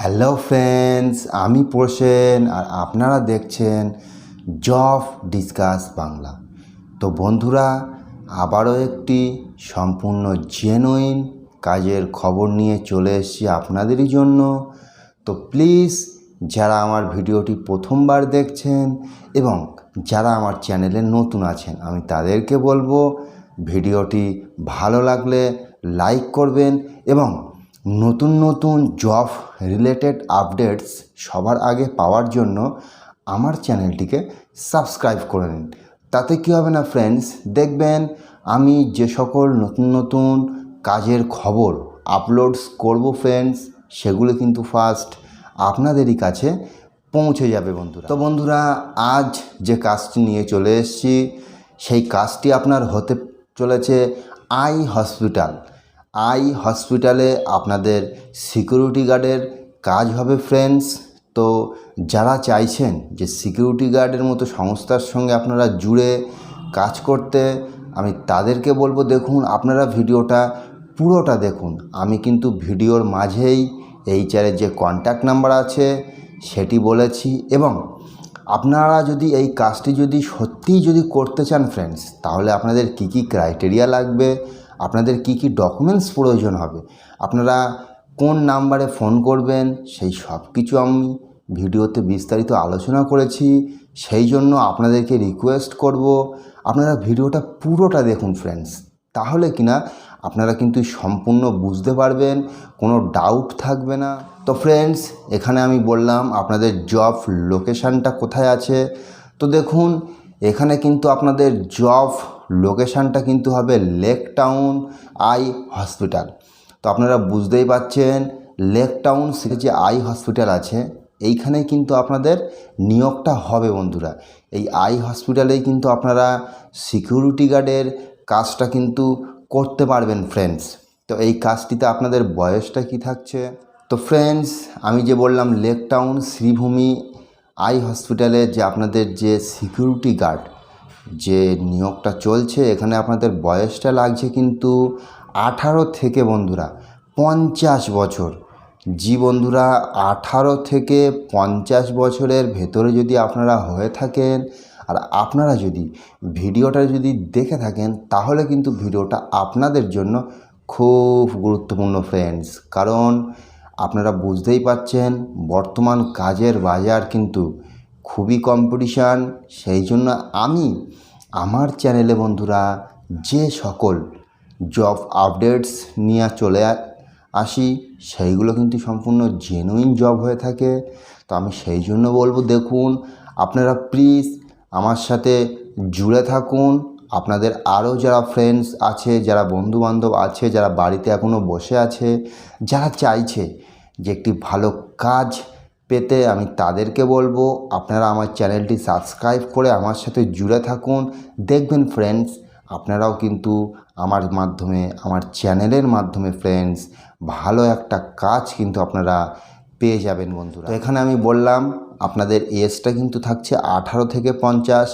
Hello friends, আমি প্রসেন আর আপনারা দেখছেন জব ডিসকাস বাংলা। তো বন্ধুরা, আবারও একটি সম্পূর্ণ জেনুইন কাজের খবর নিয়ে চলে এসেছি আপনাদেরই জন্য। তো প্লিজ যারা আমার ভিডিওটি প্রথমবার দেখছেন এবং যারা আমার চ্যানেলে নতুন আছেন, আমি তাদেরকে বলবো ভিডিওটি ভালো লাগলে লাইক করবেন এবং নতুন নতুন জব রিলেটেড আপডেটস সবার আগে পাওয়ার জন্য আমার চ্যানেলটিকে সাবস্ক্রাইব করে নিন। তাতে কী হবে না ফ্রেন্ডস, দেখবেন আমি যে সকল নতুন নতুন কাজের খবর আপলোডস করব ফ্রেন্ডস, সেগুলো কিন্তু ফার্স্ট আপনাদেরই কাছে পৌঁছে যাবে বন্ধুরা। তো বন্ধুরা, আজ যে কাজটি নিয়ে চলে এসেছি সেই কাজটি আপনার হতে চলেছে আই হসপিটালে আপনাদের সিকিউরিটি গার্ডের কাজ হবে ফ্রেন্ডস। তো যারা চাইছেন যে সিকিউরিটি গার্ডের মতো সংস্থার সঙ্গে আপনারা জুড়ে কাজ করতে, আমি তাদেরকে বলবো দেখুন আপনারা ভিডিওটা পুরোটা দেখুন। আমি কিন্তু ভিডিওর মাঝেই এইচআরের যে কন্ট্যাক্ট নাম্বার আছে সেটি বলেছি, এবং আপনারা যদি এই কাজটি যদি সত্যিই যদি করতে চান ফ্রেন্ডস, তাহলে আপনাদের কি কি ক্রাইটেরিয়া লাগবে, আপনাদের কি কি ডকুমেন্টস প্রয়োজন হবে, আপনারা কোন নাম্বারে ফোন করবেন, সেই সব কিছু আমি ভিডিওতে বিস্তারিত আলোচনা করেছি। সেই জন্য আপনাদেরকে রিকোয়েস্ট করব আপনারা ভিডিওটা পুরোটা দেখুন ফ্রেন্ডস, তাহলে কিনা আপনারা কিন্তু সম্পূর্ণ বুঝতে পারবেন, কোনো ডাউট থাকবে না। তো ফ্রেন্ডস, এখানে আমি বললাম আপনাদের জব লোকেশানটা কোথায় আছে। তো দেখুন এখানে কিন্তু আপনাদের জব লোকেশানটা কিন্তু হবে লেক টাউন আই হসপিটাল। তো আপনারা বুঝতেই পাচ্ছেন লেক টাউন যে আই হসপিটাল আছে এইখানেই কিন্তু আপনাদের নিয়োগটা হবে বন্ধুরা। এই আই হসপিটালেই কিন্তু আপনারা সিকিউরিটি গার্ডের কাজটা কিন্তু করতে পারবেন ফ্রেন্ডস। তো এই কাজটিতে আপনাদের বয়সটা কি থাকছে? তো ফ্রেন্ডস, আমি যে বললাম লেক টাউন শ্রীভূমি আই হসপিটালে যে আপনাদের যে সিকিউরিটি গার্ড যে নিয়োগটা চলছে, এখানে আপনাদের বয়সটা লাগছে কিন্তু 18 থেকে বন্ধুরা 50 বছর। জি বন্ধুরা, 18 থেকে 50 বছরের ভেতরে যদি আপনারা হয়ে থাকেন আর আপনারা যদি ভিডিওটা যদি দেখে থাকেন, তাহলে কিন্তু ভিডিওটা আপনাদের জন্য খুব গুরুত্বপূর্ণ ফ্রেন্ডস। কারণ আপনারা বুঝতেই পাচ্ছেন বর্তমান কাজের বাজার কিন্তু খুবই কম্পিটিশান। সেই জন্য আমি আমার চ্যানেলে বন্ধুরা যে সকল জব আপডেটস নিয়ে চলে আসি সেইগুলো কিন্তু সম্পূর্ণ জেনুইন জব হয়ে থাকে। তো আমি সেই জন্য বলবো দেখুন আপনারা প্লিজ আমার সাথে জুড়ে থাকুন। আপনাদের আরও যারা ফ্রেন্ডস আছে, যারা বন্ধুবান্ধব আছে, যারা বাড়িতে এখনও বসে আছে, যারা চাইছে যে একটি ভালো কাজ পেতে, আমি তাদেরকে বলবো আপনারা আমার চ্যানেলটি সাবস্ক্রাইব করে আমার সাথে জুড়ে থাকুন। দেখবেন ফ্রেন্ডস আপনারাও কিন্তু আমার মাধ্যমে, আমার চ্যানেলের মাধ্যমে ফ্রেন্ডস ভালো একটা কাজ কিন্তু আপনারা পেয়ে যাবেন বন্ধুরা। তো এখানে আমি বললাম আপনাদের এজটা কিন্তু থাকছে 18 থেকে 50।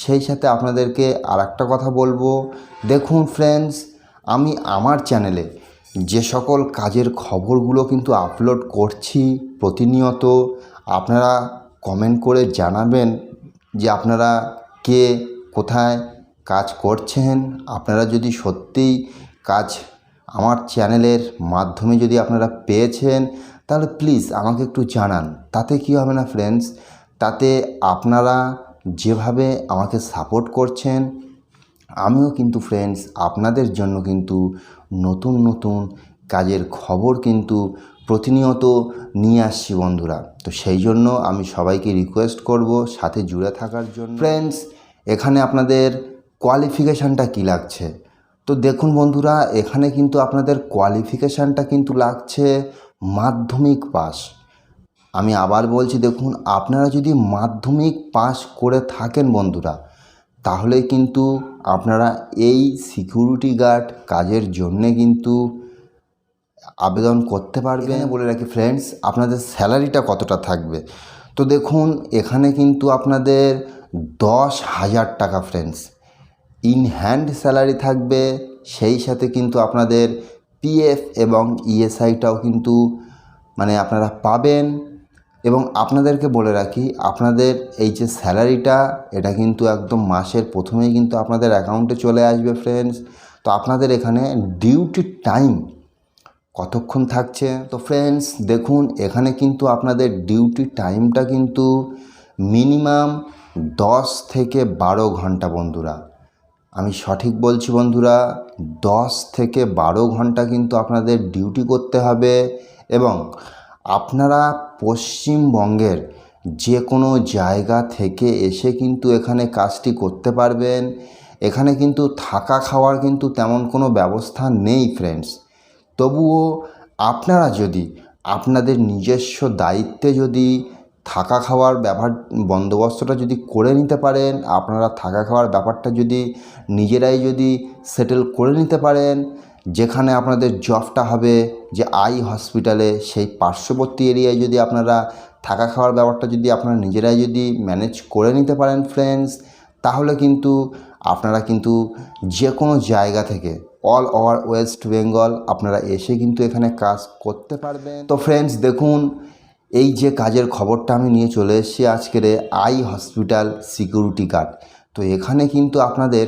সেই সাথে আপনাদেরকে আর একটা কথা বলবো, দেখুন ফ্রেন্ডস আমি আমার চ্যানেলে যে সকল কাজের খবরগুলো কিন্তু আপলোড করছি প্রতিনিয়ত, আপনারা কমেন্ট করে জানাবেন যে আপনারা কে কোথায় কাজ করছেন। আপনারা যদি সত্যিই কাজ আমার চ্যানেলের মাধ্যমে যদি আপনারা পেয়েছেন, তাহলে প্লিজ আমাকে একটু জানান। তাতে কি হবে না ফ্রেন্ডস, তাতে আপনারা যেভাবে আমাকে সাপোর্ট করছেন, আমিও কিন্তু ফ্রেন্ডস আপনাদের জন্য কিন্তু নতুন নতুন কাজের খবর কিন্তু প্রতিনিয়ত নিয়ে আসছি বন্ধুরা। তো সেই জন্য আমি সবাইকে রিকোয়েস্ট করব সাথে জুড়ে থাকার জন্য। ফ্রেন্ডস, এখানে আপনাদের কোয়ালিফিকেশানটা কি লাগছে? তো দেখুন বন্ধুরা, এখানে কিন্তু আপনাদের কোয়ালিফিকেশানটা কিন্তু লাগছে মাধ্যমিক পাস। আমি আবার বলছি দেখুন, আপনারা যদি মাধ্যমিক পাস করে থাকেন বন্ধুরা, তাহলে কিন্তু আপনারা এই সিকিউরিটি গার্ড কাজের জন্যে কিন্তু আবেদন করতে পারবেন। বলে রাখি ফ্রেন্ডস আপনাদের স্যালারিটা কতটা থাকবে। তো দেখুন এখানে কিন্তু আপনাদের 10,000 টাকা ফ্রেন্ডস ইন হ্যান্ড স্যালারি থাকবে। সেই সাথে কিন্তু আপনাদের পিএফ এবং ইএসআইটাও কিন্তু মানে আপনারা পাবেন। এবং আপনাদেরকে বলে রাখি, আপনাদের এই যে স্যালারিটা এটা কিন্তু একদম মাসের প্রথমেই কিন্তু আপনাদের অ্যাকাউন্টে চলে আসবে ফ্রেন্ডস। তো আপনাদের এখানে ডিউটি টাইম কতক্ষণ থাকছে? তো ফ্রেন্ডস দেখুন, এখানে কিন্তু আপনাদের ডিউটি টাইমটা কিন্তু মিনিমাম 10 থেকে 12 ঘন্টা বন্ধুরা। আমি সঠিক বলছি বন্ধুরা, 10 থেকে 12 ঘন্টা কিন্তু আপনাদের ডিউটি করতে হবে। এবং আপনারা পশ্চিমবঙ্গের যে কোনো জায়গা থেকে এসে কিন্তু এখানে কাজটি করতে পারবেন। এখানে কিন্তু থাকা খাওয়ার কিন্তু তেমন কোনো ব্যবস্থা নেই ফ্রেন্ডস। তবুও আপনারা যদি আপনাদের নিজস্ব দায়িত্বে যদি থাকা খাওয়ার বন্দোবস্তটা যদি করে নিতে পারেন, আপনারা থাকা খাওয়ার ব্যাপারটা যদি নিজেরাই যদি সেটেল করে নিতে পারেন, যেখানে আপনাদের জবটা হবে যে আই হসপিটালে, সেই পার্শ্ববর্তী এরিয়ায় যদি আপনারা থাকা খাওয়ার ব্যাপারটা যদি আপনারা নিজেরাই যদি ম্যানেজ করে নিতে পারেন ফ্রেন্ডস, তাহলে কিন্তু আপনারা কিন্তু যে কোনো জায়গা থেকে অল ওভার ওয়েস্ট বেঙ্গল আপনারা এসে কিন্তু এখানে কাজ করতে পারবেন। তো ফ্রেন্ডস দেখুন, এই যে কাজের খবরটা আমি নিয়ে চলে এসেছি আজকের আই হসপিটাল সিকিউরিটি গার্ড। তো এখানে কিন্তু আপনাদের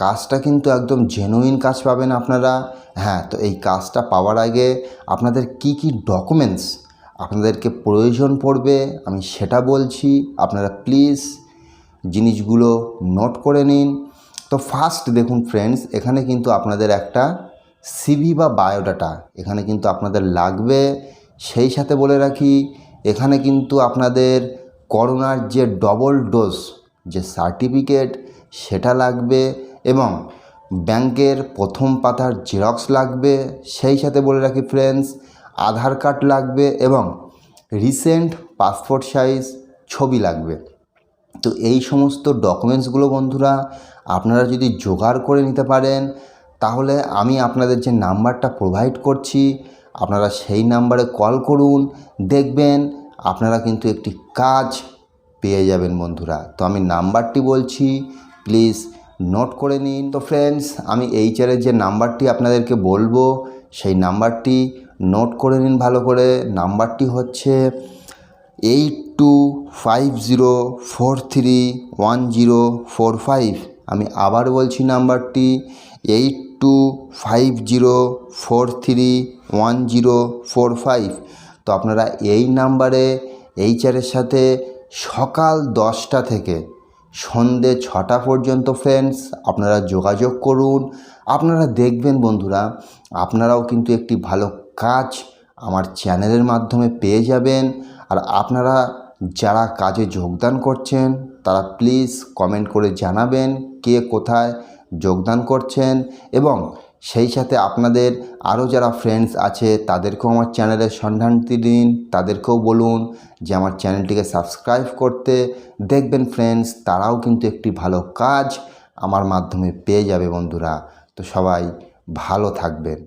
কাজটা কিন্তু একদম জেনুইন কাজ পাবেন আপনারা। হ্যাঁ, তো এই কাজটা পাওয়ার আগে আপনাদের কি কি ডকুমেন্টস আপনাদেরকে প্রয়োজন পড়বে আমি সেটা বলছি, আপনারা প্লিজ জিনিসগুলো নোট করে নিন। তো ফার্স্ট দেখুন ফ্রেন্ডস, এখানে কিন্তু আপনাদের একটা সিভি বা বায়োডাটা এখানে কিন্তু আপনাদের লাগবে। সেই সাথে বলে রাখি, এখানে কিন্তু আপনাদের করোনার যে ডবল ডোজ যে সার্টিফিকেট সেটা লাগবে এবং ব্যাংকের প্রথম পাতার জেরক্স লাগবে। সেই সাথে বলে রাখি ফ্রেন্ডস, আধার কার্ড লাগবে এবং রিসেন্ট পাসপোর্ট সাইজ ছবি লাগবে। তো এই সমস্ত ডকুমেন্টসগুলো বন্ধুরা আপনারা যদি জোগাড় করে নিতে পারেন, তাহলে আমি আপনাদের যে নাম্বারটা প্রোভাইড করছি আপনারা সেই নাম্বারে কল করুন, দেখবেন আপনারা কিন্তু একটি কাজ পেয়ে যাবেন বন্ধুরা। তো আমি নাম্বারটি বলছি, প্লিজ নোট করে নিন। তো ফ্রেন্ডস আমি এইচআরের যে নাম্বারটি আপনাদেরকে বলবো সেই নাম্বারটি নোট করে নিন ভালো করে। নাম্বারটি হচ্ছে 8250431045। আমি আবার বলছি নাম্বারটি 8250431045। তো আপনারা এই নাম্বারে এইচআরের সাথে সকাল 10টা থেকে সন্ধে 6টা পর্যন্ত ফ্রেন্ডস আপনারা যোগাযোগ করুন। আপনারা দেখবেন বন্ধুরা, আপনারাও কিন্তু একটি ভালো কাজ আমার চ্যানেলের মাধ্যমে পেয়ে যাবেন। আর আপনারা যারা কাজে যোগদান করছেন তারা প্লিজ কমেন্ট করে জানাবেন কে কোথায় যোগদান করছেন। এবং সেই সাথে আপনাদের আরও যারা ফ্রেন্ডস আছে তাদেরকেও আমার চ্যানেলের সন্ধানটি দিন, তাদেরকেও বলুন যে আমার চ্যানেলটিকে সাবস্ক্রাইব করতে। দেখবেন ফ্রেন্ডস তারাও কিন্তু একটি ভালো কাজ আমার মাধ্যমে পেয়ে যাবে বন্ধুরা। তো সবাই ভালো থাকবেন।